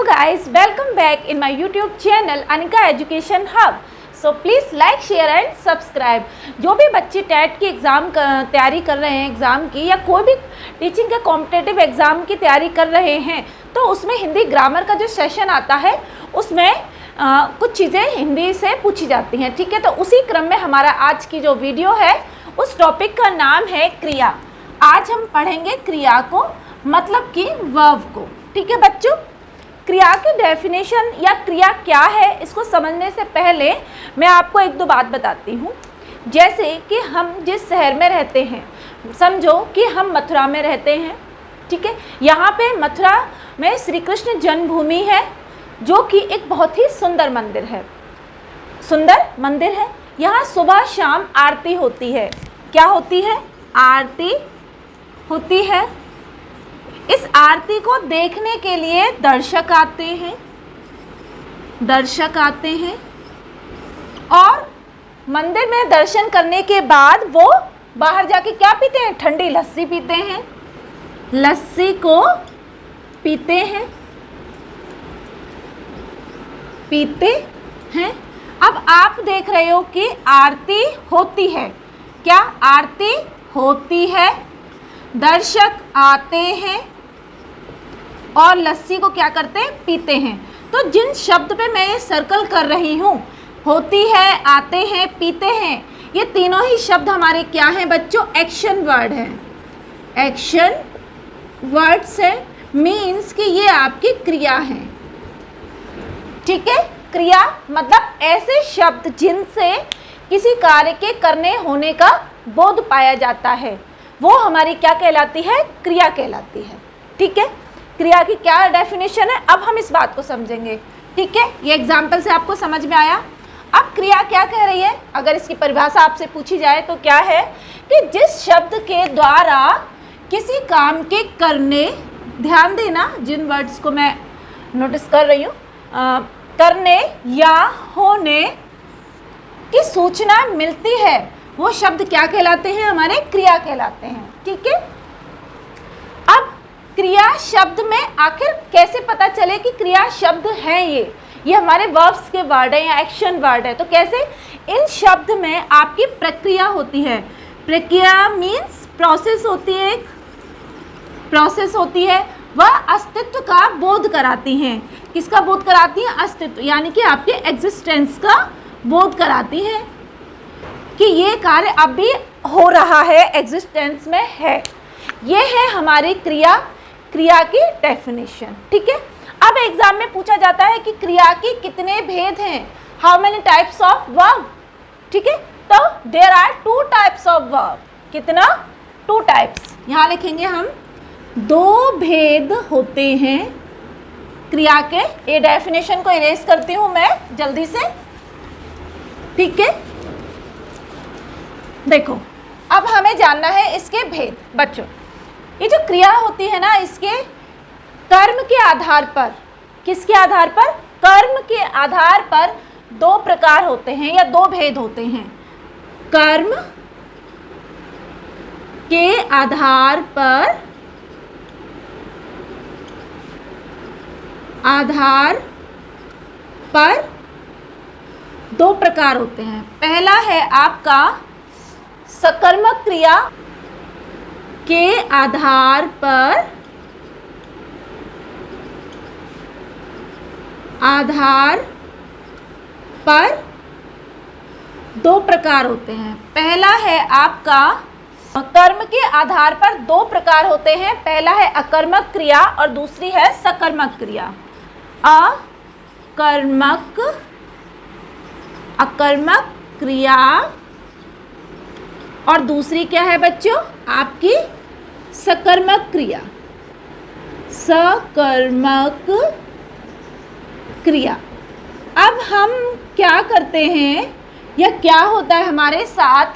guys, welcome back in my YouTube channel Anika education hub. So please like share and subscribe. जो भी बच्चे TET की exam तैयारी कर रहे हैं, एग्ज़ाम की या कोई भी टीचिंग के कॉम्पिटिटिव एग्ज़ाम की तैयारी कर रहे हैं, तो उसमें हिंदी ग्रामर का जो सेशन आता है उसमें कुछ चीज़ें हिंदी से पूछी जाती हैं। ठीक है, तो उसी क्रम में हमारा आज की जो वीडियो है उस टॉपिक का नाम है क्रिया। आज हम पढ़ेंगे क्रिया को, मतलब कि वर्ब को। ठीक है बच्चों, क्रिया की डेफिनेशन या क्रिया क्या है इसको समझने से पहले मैं आपको एक दो बात बताती हूँ। जैसे कि हम जिस शहर में रहते हैं, समझो कि हम मथुरा में रहते हैं। ठीक है, यहाँ पे मथुरा में श्री कृष्ण जन्मभूमि है, जो कि एक बहुत ही सुंदर मंदिर है। सुंदर मंदिर है। यहाँ सुबह शाम आरती होती है। क्या होती है? आरती होती है। इस आरती को देखने के लिए दर्शक आते हैं, और मंदिर में दर्शन करने के बाद वो बाहर जाके क्या पीते हैं? ठंडी लस्सी पीते हैं। लस्सी को पीते हैं। अब आप देख रहे हो कि आरती होती है। क्या आरती होती है? दर्शक आते हैं और लस्सी को क्या करते हैं? पीते हैं। तो जिन शब्द पे मैं ये सर्कल कर रही हूँ, होती है, आते हैं, पीते हैं, ये तीनों ही शब्द हमारे क्या हैं बच्चों? एक्शन वर्ड हैं। एक्शन वर्ड्स है, मीन्स कि ये आपकी क्रिया है। ठीक है, क्रिया मतलब ऐसे शब्द जिनसे किसी कार्य के करने होने का बोध पाया जाता है, वो हमारी क्या कहलाती है? क्रिया कहलाती है। ठीक है, क्रिया की क्या डेफिनेशन है, अब हम इस बात को समझेंगे। ठीक है, ये एग्जाम्पल से आपको समझ में आया। अब क्रिया क्या कह रही है, अगर इसकी परिभाषा आपसे पूछी जाए तो क्या है कि जिस शब्द के द्वारा किसी काम के करने, ध्यान देना जिन वर्ड्स को मैं नोटिस कर रही हूँ, करने या होने की सूचना मिलती है, वो शब्द क्या कहलाते हैं? हमारे क्रिया कहलाते हैं। ठीक है, अब क्रिया शब्द में आखिर कैसे पता चले कि क्रिया शब्द है? ये हमारे वर्ब्स के वर्ड है या एक्शन वर्ड है। तो कैसे? इन शब्द में आपकी प्रक्रिया होती है। प्रक्रिया मीन्स प्रोसेस होती है, प्रोसेस होती है। वह अस्तित्व का बोध कराती हैं। किसका बोध कराती हैं? अस्तित्व, यानी कि आपके एग्जिस्टेंस का बोध कराती हैं कि ये कार्य अभी हो रहा है, एग्जिस्टेंस में है। ये है हमारी क्रिया की डेफिनेशन। ठीक है, अब एग्जाम में पूछा जाता है कि क्रिया की कितने भेद हैं? How many types of verb? ठीक है, तो there are 2 types of verb. कितना? 2 टाइप्स। यहाँ लिखेंगे हम, 2 भेद होते हैं क्रिया के। ये डेफिनेशन को इरेज करती हूँ मैं जल्दी से। ठीक है, देखो अब हमें जानना है इसके भेद। बच्चों, ये जो क्रिया होती है ना, इसके कर्म के आधार पर, किसके आधार पर? कर्म के आधार पर 2 प्रकार होते हैं या 2 भेद होते हैं। कर्म के आधार पर 2 प्रकार होते हैं। पहला है आपका सकर्मक क्रिया के आधार पर 2 प्रकार होते हैं। पहला है आपका कर्म के आधार पर 2 प्रकार होते हैं। पहला है अकर्मक क्रिया और दूसरी है सकर्मक क्रिया। अकर्मक क्रिया और दूसरी क्या है बच्चों? आपकी सकर्मक क्रिया। सकर्मक क्रिया। अब हम क्या करते हैं या क्या होता है हमारे साथ,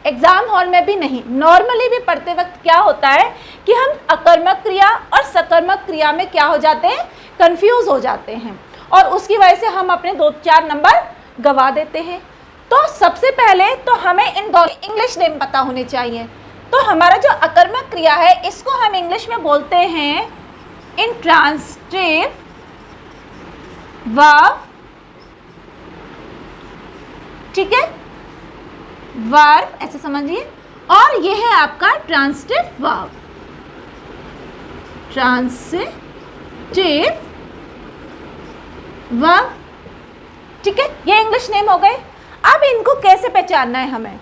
एग्जाम हॉल में भी नहीं, नॉर्मली भी पढ़ते वक्त क्या होता है कि हम अकर्मक क्रिया और सकर्मक क्रिया में क्या हो जाते हैं? कंफ्यूज हो जाते हैं, और उसकी वजह से हम अपने 2-4 नंबर गवा देते हैं। तो सबसे पहले तो हमें इन दोनों इंग्लिश नेम पता होने चाहिए। तो हमारा जो अकर्मक क्रिया है इसको हम इंग्लिश में बोलते हैं इंट्रांसिटिव वर्ब, ठीक है, वर्ब ऐसे समझिए। और ये है आपका ट्रांसिटिव वर्ब, ट्रांसिटिव वर्ब, ठीक है। ये इंग्लिश नेम हो गए। अब इनको कैसे पहचानना है हमें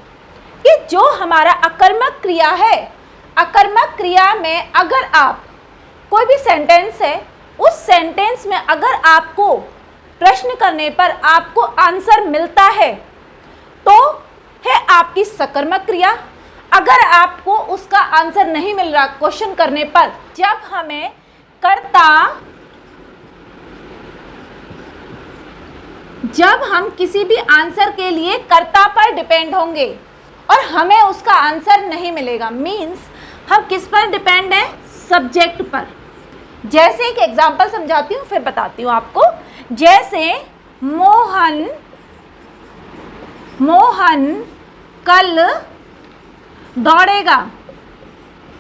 कि जो हमारा अकर्मक क्रिया है, अकर्मक क्रिया में अगर आप कोई भी सेंटेंस है, उस सेंटेंस में अगर आपको प्रश्न करने पर आपको आंसर मिलता है तो है आपकी सकर्मक क्रिया। अगर आपको उसका आंसर नहीं मिल रहा क्वेश्चन करने पर, जब हमें जब हम किसी भी आंसर के लिए कर्ता पर डिपेंड होंगे और हमें उसका आंसर नहीं मिलेगा, मीन्स हम किस पर डिपेंड हैं, सब्जेक्ट पर। जैसे एक एग्जांपल समझाती हूँ फिर बताती हूँ आपको। जैसे मोहन कल दौड़ेगा,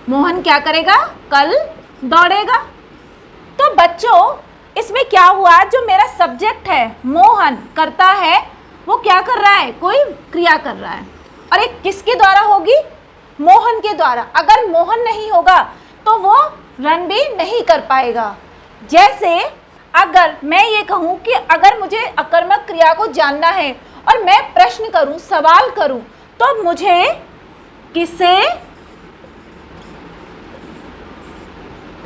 मोहन क्या करेगा, कल दौड़ेगा। तो बच्चों इसमें क्या हुआ, जो मेरा सब्जेक्ट है मोहन करता है, वो क्या कर रहा है, कोई क्रिया कर रहा है, और एक किसके द्वारा होगी, मोहन के द्वारा। अगर मोहन नहीं होगा तो वो रन भी नहीं कर पाएगा। जैसे अगर मैं ये कहूँ कि अगर मुझे अकर्मक क्रिया को जानना है और मैं प्रश्न करूँ, सवाल करूँ, तो मुझे किसे,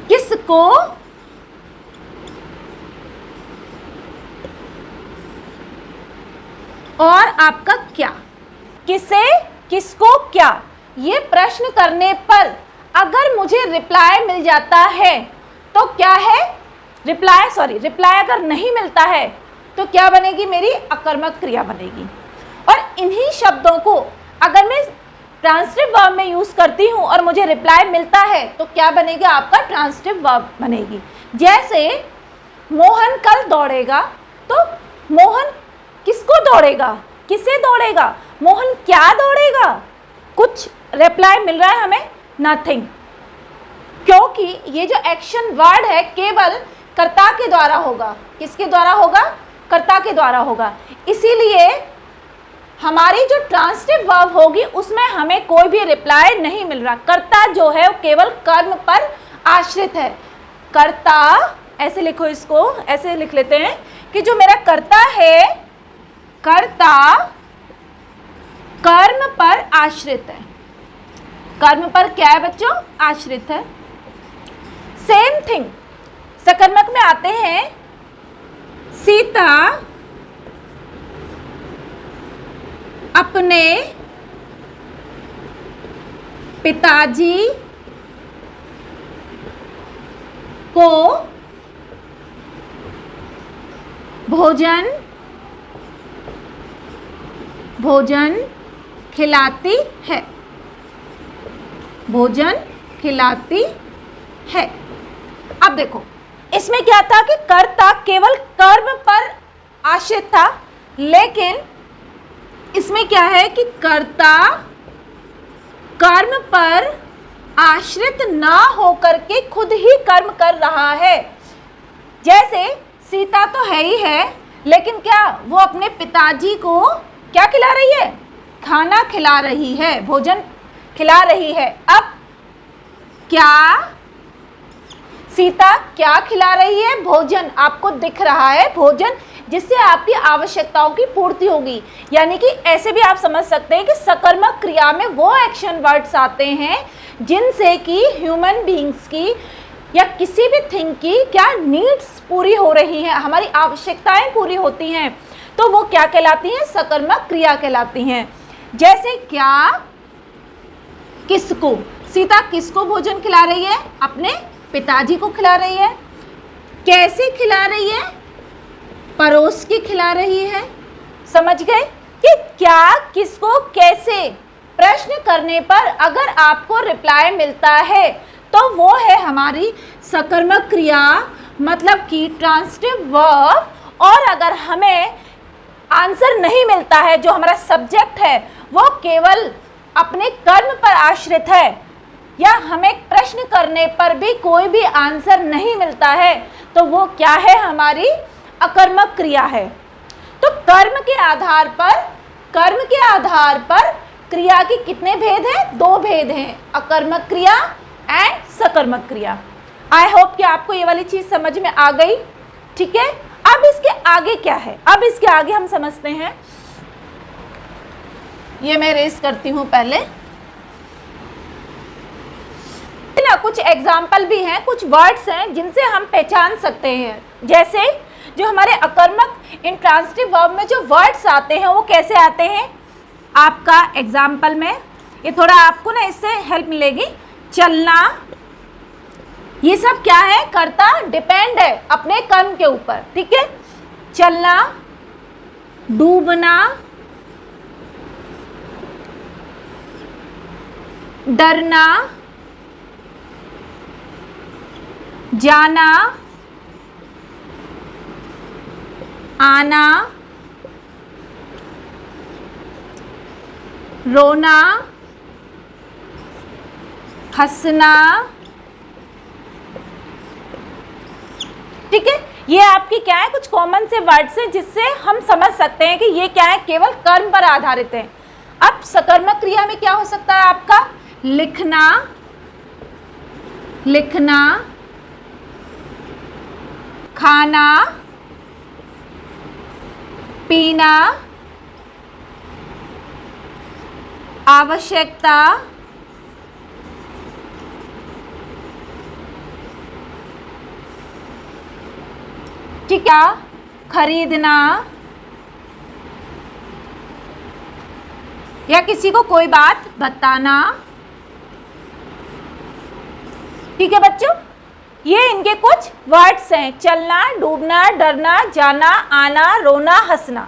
किसको, और आपका क्या, किसे, किसको, क्या, ये प्रश्न करने पर अगर मुझे रिप्लाई मिल जाता है तो क्या है, रिप्लाई अगर नहीं मिलता है तो क्या बनेगी, मेरी अकर्मक क्रिया बनेगी। और इन्हीं शब्दों को अगर मैं ट्रांसिटिव वर्ब में यूज करती हूँ और मुझे रिप्लाई मिलता है तो क्या बनेगा, आपका ट्रांसिटिव वर्ब बनेगी। जैसे मोहन कल दौड़ेगा, तो मोहन किसको दौड़ेगा, किसे दौड़ेगा, मोहन क्या दौड़ेगा, कुछ रिप्लाई मिल रहा है हमें, नथिंग, क्योंकि ये जो एक्शन वर्ड है केवल कर्ता के द्वारा होगा। किसके द्वारा होगा, कर्ता के द्वारा होगा। इसीलिए हमारी जो ट्रांसिटिव वर्ब होगी उसमें हमें कोई भी रिप्लाई नहीं मिल रहा। कर्ता जो है वो केवल कर्म पर आश्रित है। कर्ता, ऐसे लिखो, इसको ऐसे लिख लेते हैं कि जो मेरा कर्ता है, कर्ता कर्म पर आश्रित है। कर्म पर क्या है बच्चों, आश्रित है। सेम थिंग सकर्मक में आते हैं। सीता अपने पिताजी को भोजन खिलाती है, भोजन खिलाती है। अब देखो इसमें क्या था कि कर्ता केवल कर्म पर आश्रित था, लेकिन इसमें क्या है कि कर्ता कर्म पर आश्रित ना होकर के खुद ही कर्म कर रहा है। जैसे सीता तो है ही है, लेकिन क्या वो अपने पिताजी को क्या खिला रही है, खाना खिला रही है, भोजन खिला रही है। अब क्या सीता क्या खिला रही है, भोजन, आपको दिख रहा है भोजन, जिससे आपकी आवश्यकताओं की पूर्ति होगी। यानी कि ऐसे भी आप समझ सकते हैं कि सकर्मक क्रिया में वो एक्शन वर्ड्स आते हैं जिनसे कि ह्यूमन बीइंग्स की या किसी भी थिंग की क्या नीड्स पूरी हो रही हैं, हमारी आवश्यकताएं पूरी होती हैं, तो वो क्या कहलाती हैं, सकर्मक क्रिया कहलाती हैं। जैसे क्या, किसको, सीता किसको भोजन खिला रही है, अपने पिताजी को खिला रही है। कैसे खिला रही है, परोस के खिला रही है। समझ गए कि क्या, किसको, कैसे प्रश्न करने पर अगर आपको रिप्लाई मिलता है तो वो है हमारी सकर्मक क्रिया, मतलब कि ट्रांसिटिव वर्ब। और अगर हमें आंसर नहीं मिलता है, जो हमारा सब्जेक्ट है वो केवल अपने कर्म पर आश्रित है, या हमें प्रश्न करने पर भी कोई भी आंसर नहीं मिलता है, तो वो क्या है, हमारी अकर्मक क्रिया है। तो कर्म के आधार पर क्रिया के कितने भेद हैं? 2 भेद हैं, अकर्मक क्रिया एंड सकर्मक क्रिया। आई होप कि आपको ये वाली चीज समझ में आ गई। ठीक है, अब इसके आगे क्या है? अब इसके आगे हम समझते हैं। ये मैं रेस करती हूं पहले ना, कुछ एग्जाम्पल भी हैं, कुछ वर्ड्स हैं जिनसे हम पहचान सकते हैं। जैसे जो हमारे अकर्मक इंट्रांसिटिव वर्ब में जो वर्ड्स आते हैं वो कैसे आते हैं? आपका एग्जाम्पल में ये थोड़ा आपको ना इससे हेल्प मिलेगी। चलना, ये सब क्या है? कर्ता डिपेंड है अपने कर्म के ऊपर। ठीक है, चलना, डूबना, डरना, जाना, आना, रोना, हंसना। ठीक है, ये आपकी क्या है? कुछ कॉमन से वर्ड्स हैं जिससे हम समझ सकते हैं कि ये क्या है? केवल कर्म पर आधारित है। अब सकर्मक क्रिया में क्या हो सकता है आपका? लिखना, खाना, पीना, आवश्यकता, ठीक है, खरीदना या किसी को कोई बात बताना। ठीक है बच्चों, ये इनके कुछ वर्ड्स हैं। चलना, डूबना, डरना, जाना, आना, रोना, हंसना।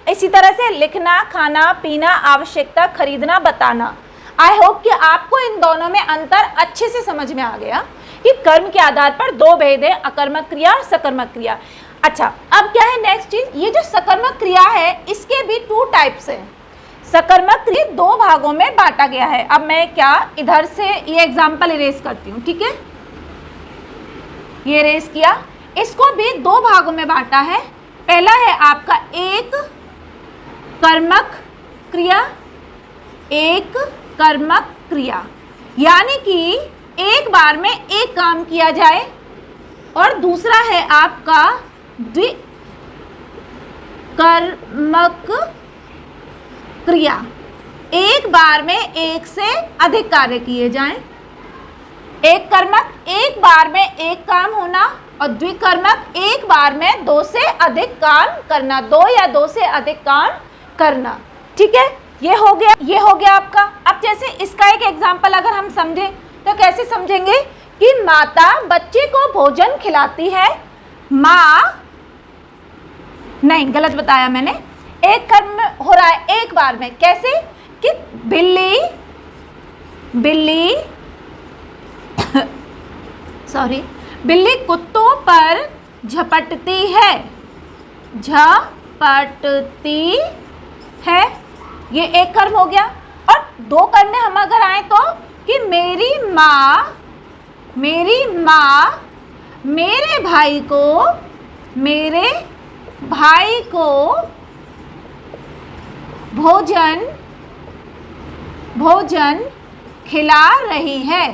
इसी तरह से लिखना, खाना, पीना, आवश्यकता, खरीदना, बताना। आई होप कि आपको इन दोनों में अंतर अच्छे से समझ में आ गया कि कर्म के आधार पर 2 भेद है, अकर्मक क्रिया और सकर्मक क्रिया। अच्छा, अब क्या है नेक्स्ट चीज? ये जो सकर्मक क्रिया है इसके भी 2 टाइप्स हैं। सकर्मक क्रिया 2 भागों में बांटा गया है। अब मैं क्या इधर से ये एग्जाम्पल इरेज करती हूँ। ठीक है, ये इरेज किया। इसको भी 2 भागों में बांटा है। पहला है आपका एक कर्मक क्रिया, एक कर्मक क्रिया, यानी कि एक बार में एक काम किया जाए, और दूसरा है आपका द्विकर्मक क्रिया, एक बार में एक से अधिक कार्य किए जाएं। एक कर्मक एक बार में एक काम होना, और द्विकर्मक एक बार में 2 से अधिक काम करना, 2 या 2 से अधिक काम करना। ठीक है, ये हो गया आपका। अब जैसे इसका एक एग्जाम्पल अगर हम समझें तो कैसे समझेंगे कि माता बच्चे को भोजन खिलाती है। माँ, नहीं गलत बताया मैंने, एक कर्म हो रहा है एक बार में। कैसे? कि बिल्ली बिल्ली कुत्तों पर झपटती है, ये एक कर्म हो गया। और 2 कर्म में हम अगर आए तो कि मेरी माँ मेरे भाई को भोजन खिला रही है।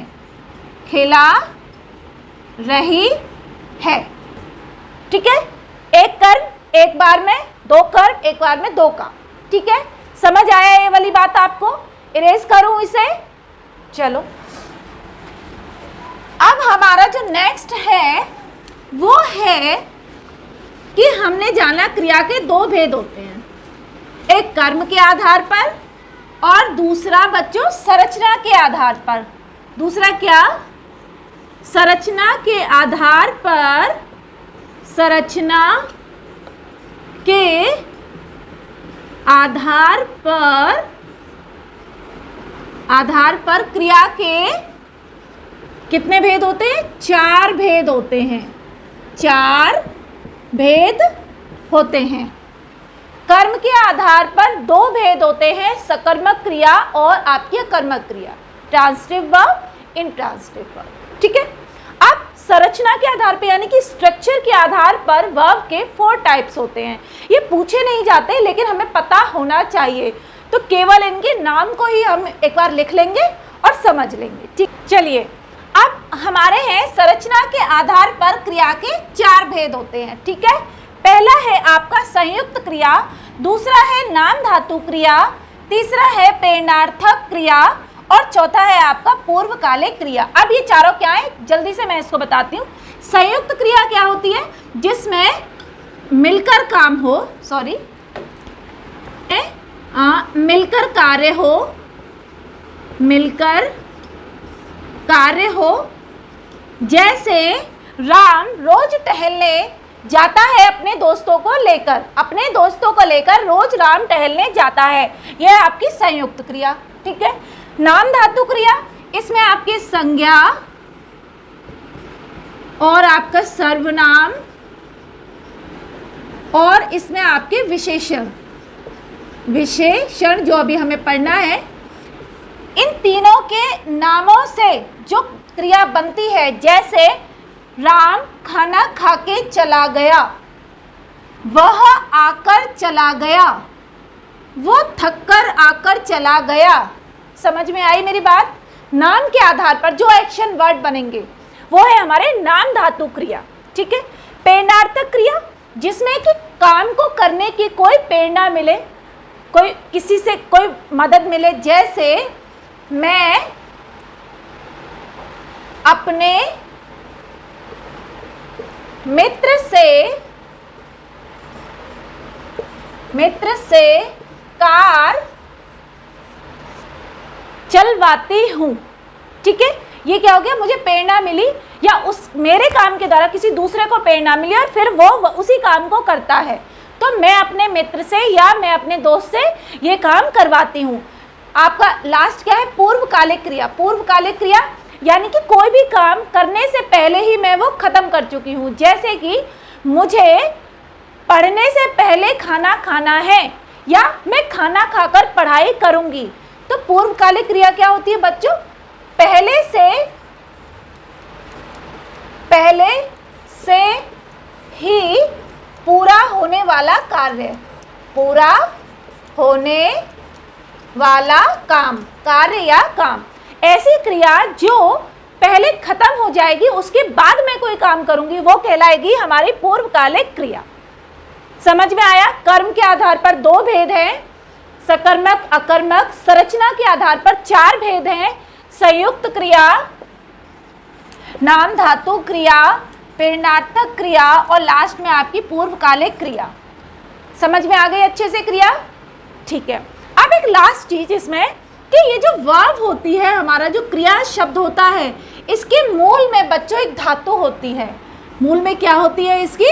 ठीक है, एक कर्म एक बार में, 2 कर्म एक बार में 2 काम। ठीक है, समझ आया ये वाली बात आपको? इरेज करूं इसे? चलो, अब हमारा जो नेक्स्ट है वो है कि हमने जाना क्रिया के 2 भेद होते हैं, एक कर्म के आधार पर और दूसरा बच्चों संरचना के आधार पर। दूसरा क्या? संरचना के आधार पर क्रिया के कितने भेद होते हैं? 4 भेद होते हैं। 4 भेद होते हैं। कर्म के आधार पर 2 भेद होते हैं, सकर्मक क्रिया और आपकी अकर्मक क्रिया, ट्रांसिटिव वर्ब, इंट्रांसिटिव वर्ब। ठीक है, अब संरचना के आधार पे यानी कि स्ट्रक्चर के आधार पर वर्ब के 4 टाइप्स होते हैं। ये पूछे नहीं जाते लेकिन हमें पता होना चाहिए, तो केवल इनके नाम को ही हम एक बार लिख लेंगे और समझ लेंगे। ठीक, चलिए अब हमारे हैं संरचना के आधार पर क्रिया के 4 भेद होते हैं। ठीक है, पहला है आपका संयुक्त क्रिया, दूसरा है नाम धातु क्रिया, तीसरा है प्रेरणार्थक क्रिया और चौथा है आपका पूर्वकालिक क्रिया। अब ये चारों क्या है, जल्दी से मैं इसको बताती हूँ। संयुक्त क्रिया क्या होती है, जिसमें मिलकर काम हो, मिलकर कार्य हो, मिलकर कार्य हो। जैसे राम रोज टहलने जाता है अपने दोस्तों को लेकर रोज राम टहलने जाता है, यह आपकी संयुक्त क्रिया। ठीक है, नाम धातु क्रिया, इसमें आपकी संज्ञा और आपका सर्वनाम और इसमें आपके विशेषण जो अभी हमें पढ़ना है, इन तीनों के नामों से जो क्रिया बनती है। जैसे राम खाना खा के चला गया, वह आकर चला गया, वो थककर आकर चला गया। समझ में आई मेरी बात? नाम के आधार पर जो एक्शन वर्ड बनेंगे वो है हमारे नाम धातु क्रिया। ठीक है, प्रेरणार्थक क्रिया, जिसमें कि काम को करने की कोई प्रेरणा मिले, कोई किसी से कोई मदद मिले। जैसे मैं अपने मित्र से कार चलवाती हूँ। ठीक है, ये क्या हो गया, मुझे प्रेरणा मिली या उस मेरे काम के द्वारा किसी दूसरे को प्रेरणा मिली और फिर वो उसी काम को करता है, तो मैं अपने मित्र से या मैं अपने दोस्त से ये काम करवाती हूँ। आपका लास्ट क्या है, पूर्वकालिक क्रिया। पूर्वकालिक क्रिया यानी कि कोई भी काम करने से पहले ही मैं वो खत्म कर चुकी हूँ। जैसे कि मुझे पढ़ने से पहले खाना खाना है या मैं खाना खाकर पढ़ाई करूँगी। तो पूर्वकालिक क्रिया क्या होती है बच्चों, पहले से ही पूरा होने वाला कार्य, पूरा होने वाला काम, कार्य या काम। ऐसी क्रिया जो पहले खत्म हो जाएगी उसके बाद मैं कोई काम करूंगी, वो कहलाएगी हमारी पूर्वकालिक क्रिया। समझ में आया? कर्म के आधार पर 2 भेद हैं, सकर्मक अकर्मक। संरचना के आधार पर 4 भेद हैं, संयुक्त क्रिया, नाम धातु क्रिया, प्रेरणार्थक क्रिया और लास्ट में आपकी पूर्वकालिक क्रिया। समझ में आ गई अच्छे से क्रिया? ठीक है, अब एक लास्ट चीज इसमें कि ये जो वर्ब होती है, हमारा जो क्रिया शब्द होता है, इसके मूल में बच्चों एक धातु होती है। मूल में क्या होती है इसकी?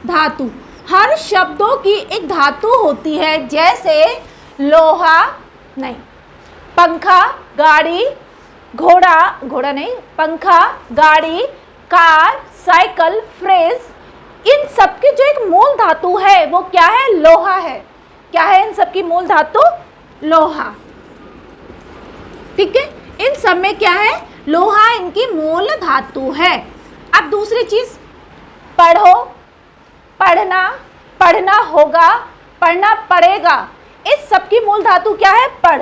धातु। हर शब्दों की एक धातु होती है। जैसे लोहा नहीं, पंखा, गाड़ी, घोड़ा नहीं, पंखा, गाड़ी, कार, साइकिल, फ्रिज, इन सब की जो एक मूल धातु है वो क्या है? लोहा है। क्या है इन सब की मूल धातु? लोहा। ठीक है, इन सब में क्या है? लोहा इनकी मूल धातु है। अब दूसरी चीज, पढ़ो, पढ़ना, पढ़ना होगा, पढ़ना पड़ेगा, इस सब की मूल धातु क्या है? पढ़।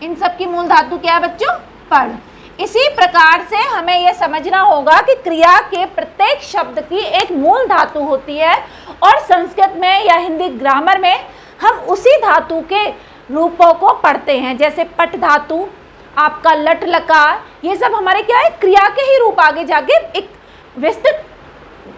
इन सब की मूल धातु क्या है बच्चों? पढ़। इसी प्रकार से हमें यह समझना होगा कि क्रिया के प्रत्येक शब्द की एक मूल धातु होती है और संस्कृत में या हिंदी ग्रामर में हम उसी धातु के रूपों को पढ़ते हैं। जैसे पट धातु, आपका लट लकार, ये सब हमारे क्या है? क्रिया के ही रूप आगे जाके एक विस्तृत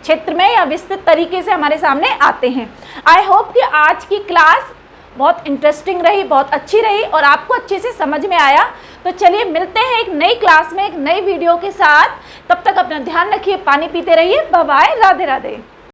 क्षेत्र में या विस्तृत तरीके से हमारे सामने आते हैं। आई होप कि आज की क्लास बहुत इंटरेस्टिंग रही, बहुत अच्छी रही और आपको अच्छे से समझ में आया। तो चलिए मिलते हैं एक नई क्लास में एक नई वीडियो के साथ। तब तक अपना ध्यान रखिए, पानी पीते रहिए। Bye bye, Radhe Radhe.